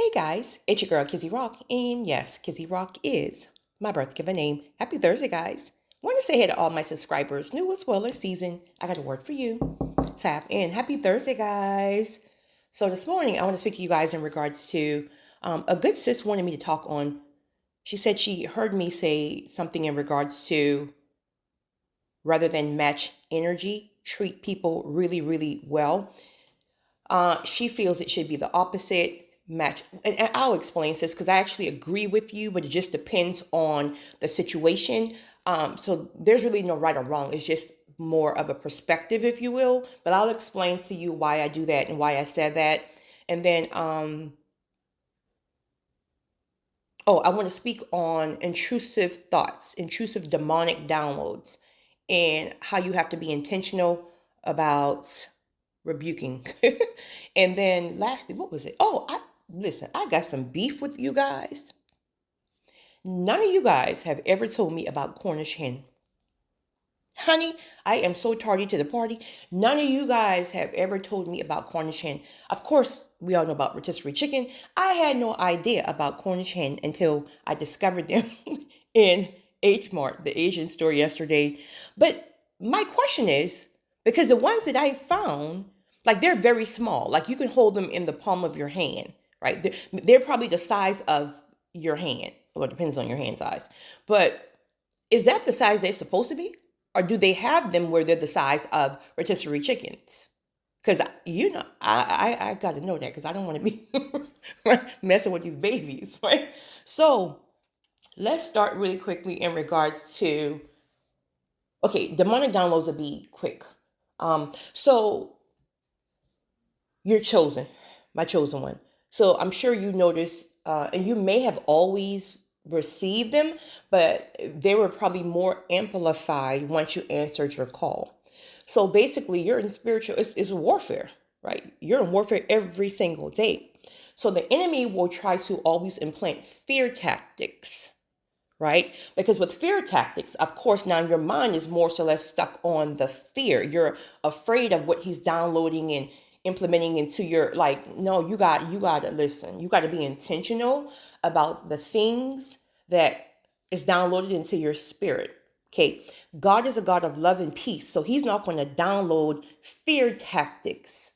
Hey guys, it's your girl Kizzy Rock, and yes, Kizzy Rock is my birth given name. Happy Thursday, guys. Want to say hey to all my subscribers, new as well as seasoned. I got a word for you. Tap in. Happy Thursday, guys. So this morning, I want to speak to you guys in regards to a good sis wanted me to talk on. She said she heard me say something in regards to rather than match energy, treat people really, really well. She feels it should be the opposite match. And I'll explain this because I actually agree with you, but it just depends on the situation. So there's really no right or wrong. It's just more of a perspective, if you will. But I'll explain to you why I do that and why I said that. And then, I want to speak on intrusive thoughts, intrusive demonic downloads, and how you have to be intentional about rebuking. And then lastly, what was it? Listen, I got some beef with you guys. None of you guys have ever told me about Cornish hen. Honey, I am so tardy to the party. None of you guys have ever told me about Cornish hen. Of course, we all know about rotisserie chicken. I had no idea about Cornish hen until I discovered them in H Mart, the Asian store yesterday. But my question is, because the ones that I found, like they're very small, like you can hold them in the palm of your hand, right? They're probably the size of your hand. Well, it depends on your hand size. But is that the size they're supposed to be? Or do they have them where they're the size of rotisserie chickens? Because, I got to know that because I don't want to be messing with these babies, right? So let's start really quickly in regards to, okay, demonic downloads will be quick. So you're chosen, my chosen one. So I'm sure you noticed, and you may have always received them, but they were probably more amplified once you answered your call. So basically, you're in spiritual, it's warfare, right? You're in warfare every single day. So the enemy will try to always implant fear tactics, right? Because with fear tactics, of course, now your mind is more or less stuck on the fear. You're afraid of what he's downloading and implementing into your, like, no, you got to listen. You got to be intentional about the things that is downloaded into your spirit. Okay. God is a God of love and peace. So he's not going to download fear tactics,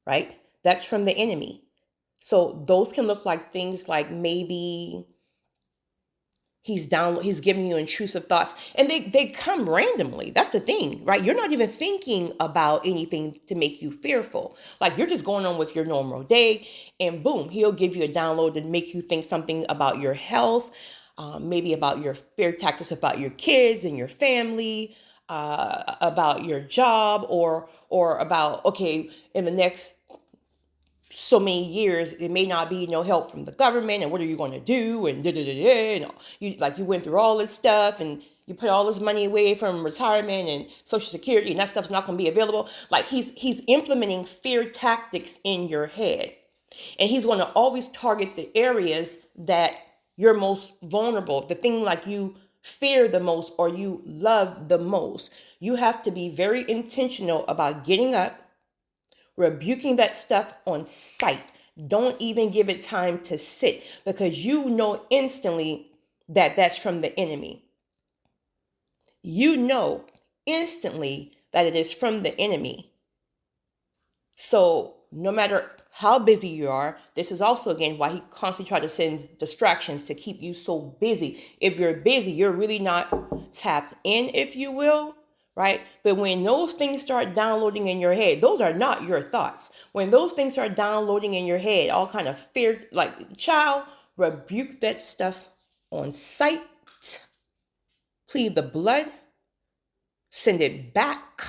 right? That's from the enemy. So those can look like things like maybe he's giving you intrusive thoughts, and they come randomly. That's the thing, right? You're not even thinking about anything to make you fearful. Like you're just going on with your normal day, and boom, he'll give you a download to make you think something about your health, maybe about your fear tactics about your kids and your family, about your job, or about, okay, in the next so many years, it may not be no help from the government, and what are you going to do? And you went through all this stuff, and you put all this money away from retirement and Social Security, and that stuff's not going to be available. Like he's implementing fear tactics in your head, and he's going to always target the areas that you're most vulnerable, the thing like you fear the most or you love the most. You have to be very intentional about getting up, rebuking that stuff on sight. Don't even give it time to sit, because you know instantly that that's from the enemy. You know instantly that it is from the enemy. So no matter how busy you are, this is also again why he constantly tries to send distractions to keep you so busy. If you're busy, you're really not tapped in, if you will, right? But when those things start downloading in your head, those are not your thoughts. When those things start downloading in your head, all kind of fear, like, child, rebuke that stuff on sight, plead the blood, send it back,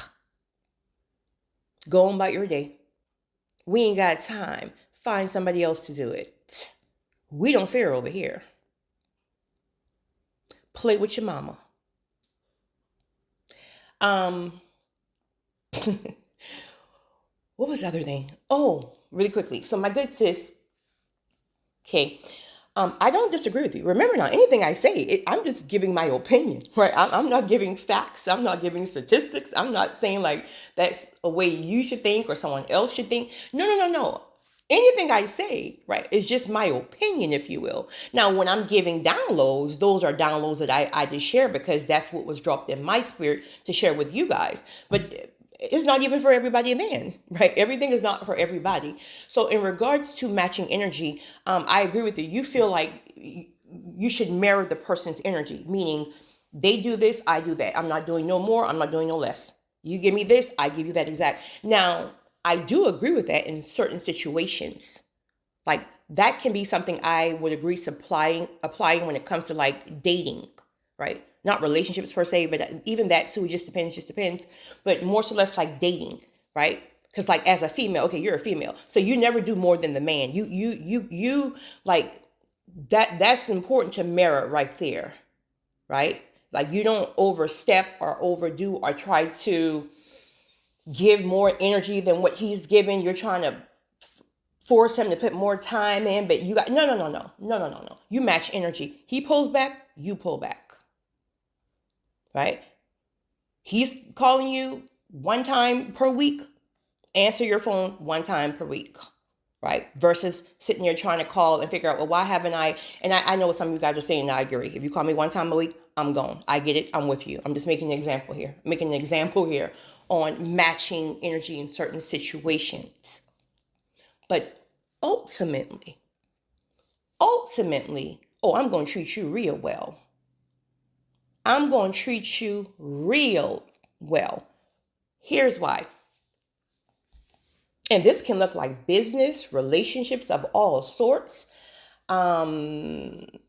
go on about your day. We ain't got time. Find somebody else to do it. We don't fear over here. Play with your mama. What was the other thing? Oh, really quickly. So my good sis, okay, I don't disagree with you. Remember now, anything I say, I'm just giving my opinion, right? I'm not giving facts. I'm not giving statistics. I'm not saying like that's a way you should think or someone else should think. No. anything I say, right, is just my opinion, if you will. Now, when I'm giving downloads, those are downloads that I just share because that's what was dropped in my spirit to share with you guys. But it's not even for everybody, man, right? Everything is not for everybody. So in regards to matching energy, I agree with you. You feel like you should mirror the person's energy, meaning they do this, I do that. I'm not doing no more, I'm not doing no less. You give me this, I give you that exact. Now, I do agree with that in certain situations. Like that can be something I would agree applying when it comes to like dating, right? Not relationships per se, but even that too, just depends. But more so less like dating, right? Because like as a female, okay, you're a female, so you never do more than the man. You like that. That's important to mirror right there, right? Like you don't overstep or overdo or try to give more energy than what he's given. You're trying to force him to put more time in, but you got no. You match energy. He pulls back, you pull back. Right? He's calling you one time per week. Answer your phone one time per week. Right? Versus sitting there trying to call and figure out, well, why haven't I? And I know what some of you guys are saying, and I agree. If you call me one time a week, I'm gone. I get it. I'm with you. I'm just making an example here. On matching energy in certain situations. But ultimately, oh, I'm going to treat you real well. I'm going to treat you real well. Here's why. And this can look like business, relationships of all sorts, any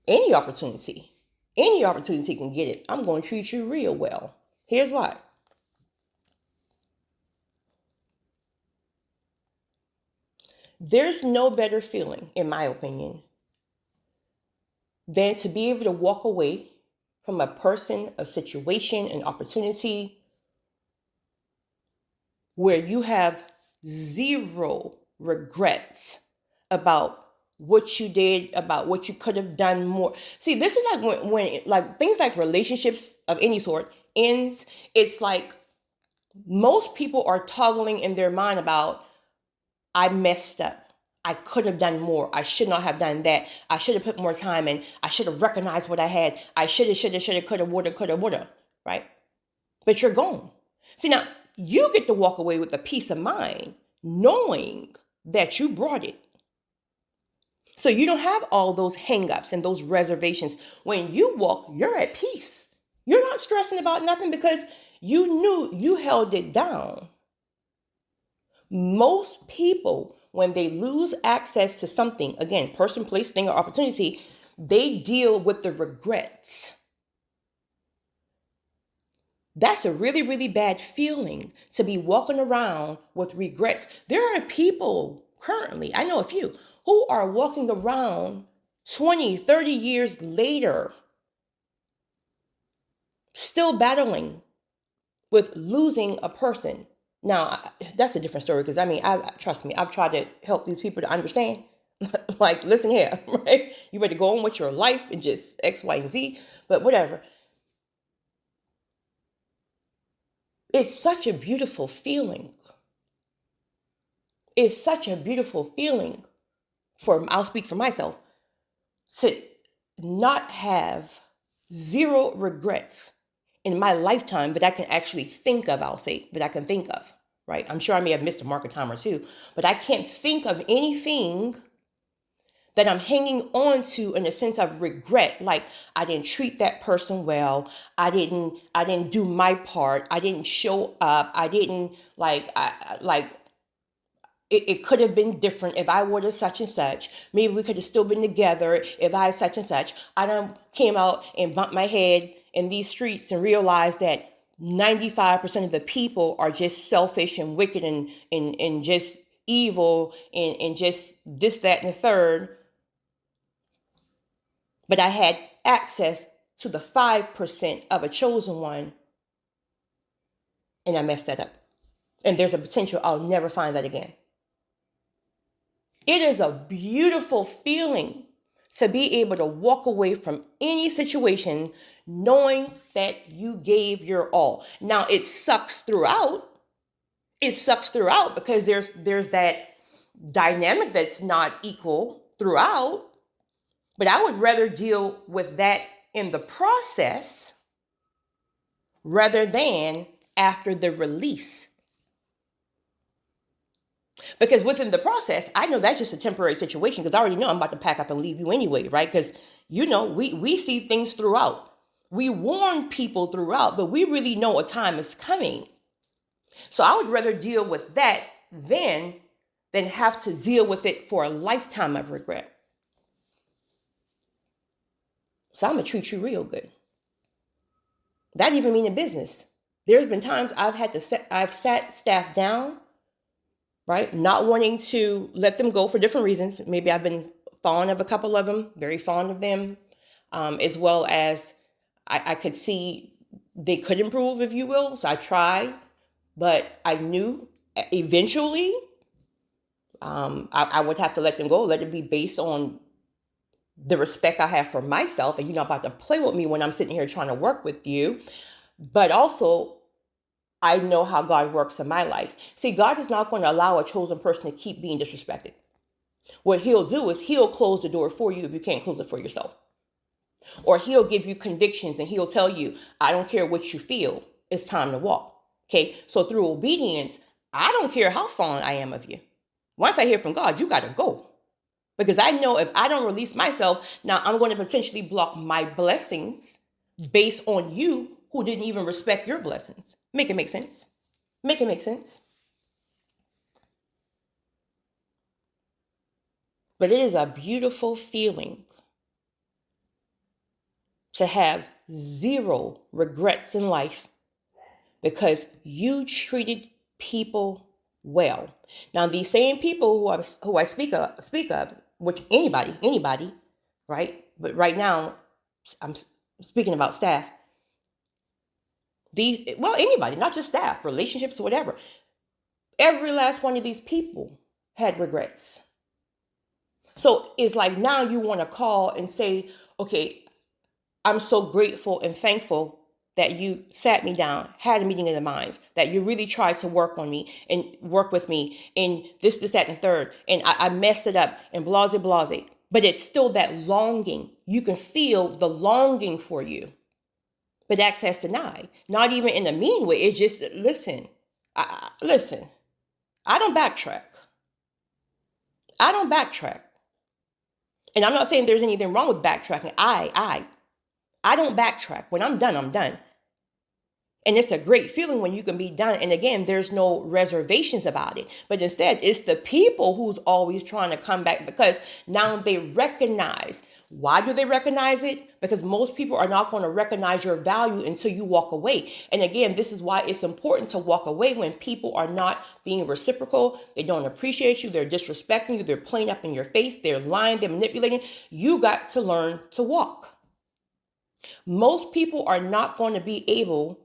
opportunity. Any opportunity can get it. I'm going to treat you real well. Here's why. There's no better feeling, in my opinion, than to be able to walk away from a person, a situation, an opportunity where you have zero regrets about what you did, about what you could have done more. See, this is like when like things like relationships of any sort ends, it's like most people are toggling in their mind about, I messed up. I could have done more. I should not have done that. I should have put more time in. I should have recognized what I had. I should have, could have, would have, right? But you're gone. See, now you get to walk away with a peace of mind knowing that you brought it. So you don't have all those hangups and those reservations. When you walk, you're at peace. You're not stressing about nothing because you knew you held it down. Most people, when they lose access to something, again, person, place, thing, or opportunity, they deal with the regrets. That's a really, really bad feeling to be walking around with regrets. There are people currently, I know a few, who are walking around 20, 30 years later, still battling with losing a person. Now, that's a different story because trust me, I've tried to help these people to understand. Like, listen here, right? You better go on with your life and just X, Y, and Z, but whatever. It's such a beautiful feeling. It's such a beautiful feeling I'll speak for myself, to not have zero regrets in my lifetime that I can actually think of, right? I'm sure I may have missed a mark of time or two, but I can't think of anything that I'm hanging on to in a sense of regret. Like, I didn't treat that person well. I didn't do my part. I didn't show up. I didn't it could have been different if I were to such and such. Maybe we could have still been together if I such and such. I done came out and bumped my head in these streets and realized that 95% of the people are just selfish and wicked and just evil and just this, that, and the third. But I had access to the 5% of a chosen one, and I messed that up. And there's a potential I'll never find that again. It is a beautiful feeling to be able to walk away from any situation knowing that you gave your all. Now, it sucks throughout. it sucks throughout because there's that dynamic that's not equal throughout. But I would rather deal with that in the process rather than after the release. Because within the process, I know that's just a temporary situation because I already know I'm about to pack up and leave you anyway, right? Because, we see things throughout. We warn people throughout, but we really know a time is coming. So I would rather deal with that than have to deal with it for a lifetime of regret. So I'm going to treat you real good. That even mean in business. There's been times I've sat staff down, right? Not wanting to let them go for different reasons. Maybe I've been fond of a couple of them, very fond of them, as well as I could see they could improve, if you will. So I tried, but I knew eventually I would have to let them go, let it be based on the respect I have for myself. And you're not about to play with me when I'm sitting here trying to work with you. But also, I know how God works in my life. See, God is not going to allow a chosen person to keep being disrespected. What he'll do is he'll close the door for you if you can't close it for yourself. Or he'll give you convictions and he'll tell you, I don't care what you feel, it's time to walk. Okay, so through obedience, I don't care how fond I am of you. Once I hear from God, you got to go. Because I know if I don't release myself, now I'm going to potentially block my blessings based on you who didn't even respect your blessings. Make it make sense. Make it make sense. But it is a beautiful feeling to have zero regrets in life because you treated people well. Now, these same people who I speak of, which anybody, right? But right now, I'm speaking about staff. Anybody, not just staff, relationships, whatever. Every last one of these people had regrets. So it's like now you want to call and say, okay, I'm so grateful and thankful that you sat me down, had a meeting of the minds, that you really tried to work on me and work with me in this, that, and third. And I messed it up and blase. But it's still that longing. You can feel the longing for you. But access denied. Not even in a mean way. It's just, listen. I don't backtrack. And I'm not saying there's anything wrong with backtracking. I don't backtrack. When I'm done, I'm done. And it's a great feeling when you can be done. And again, there's no reservations about it. But instead, it's the people who's always trying to come back because now they recognize. Why do they recognize it? Because most people are not going to recognize your value until you walk away. And again, this is why it's important to walk away when people are not being reciprocal. They don't appreciate you. They're disrespecting you. They're playing up in your face. They're lying. They're manipulating. You got to learn to walk. Most people are not going to be able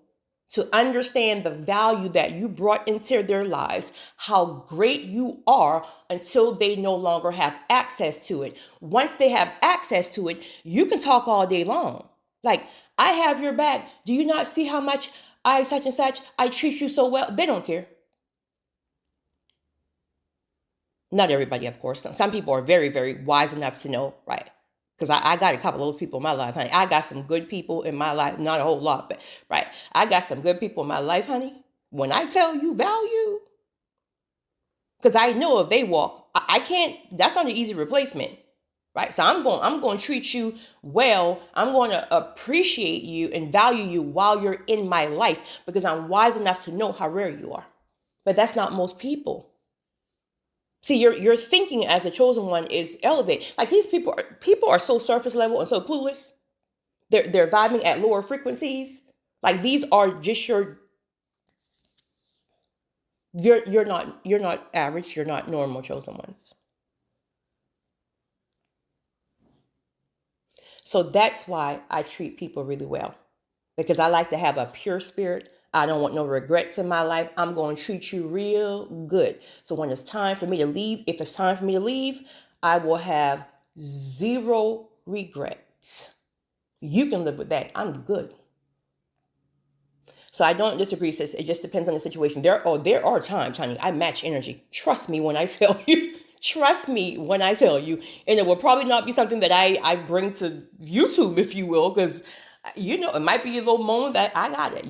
to understand the value that you brought into their lives, how great you are until they no longer have access to it. Once they have access to it, you can talk all day long. Like, I have your back. Do you not see how much I such and such, I treat you so well? They don't care. Not everybody, of course. Some people are very, very wise enough to know, right? Because I got a couple of those people in my life, honey. I got some good people in my life. Not a whole lot, but right. I got some good people in my life, honey. When I tell you value, because I know if they walk, I can't, that's not an easy replacement. Right. So I'm going to treat you well. I'm going to appreciate you and value you while you're in my life because I'm wise enough to know how rare you are. But that's not most people. See, your thinking as a chosen one is elevated. Like these people are so surface level and so clueless. They're vibing at lower frequencies. Like these are just you're not average. You're not normal chosen ones. So that's why I treat people really well because I like to have a pure spirit. I don't want no regrets in my life. I'm going to treat you real good. So when it's time for me to leave, if it's time for me to leave, I will have zero regrets. You can live with that. I'm good. So I don't disagree, sis. It just depends on the situation. There are times, honey, I match energy. Trust me when I tell you. Trust me when I tell you. And it will probably not be something that I bring to YouTube, if you will, because it might be a little moment that I got it.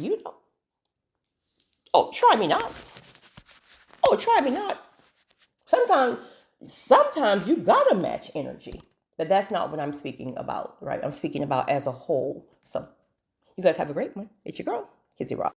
Oh, try me not. Oh, try me not. Sometimes sometimes you gotta match energy. But that's not what I'm speaking about, right? I'm speaking about as a whole. So you guys have a great one. It's your girl, Kizzy Rock.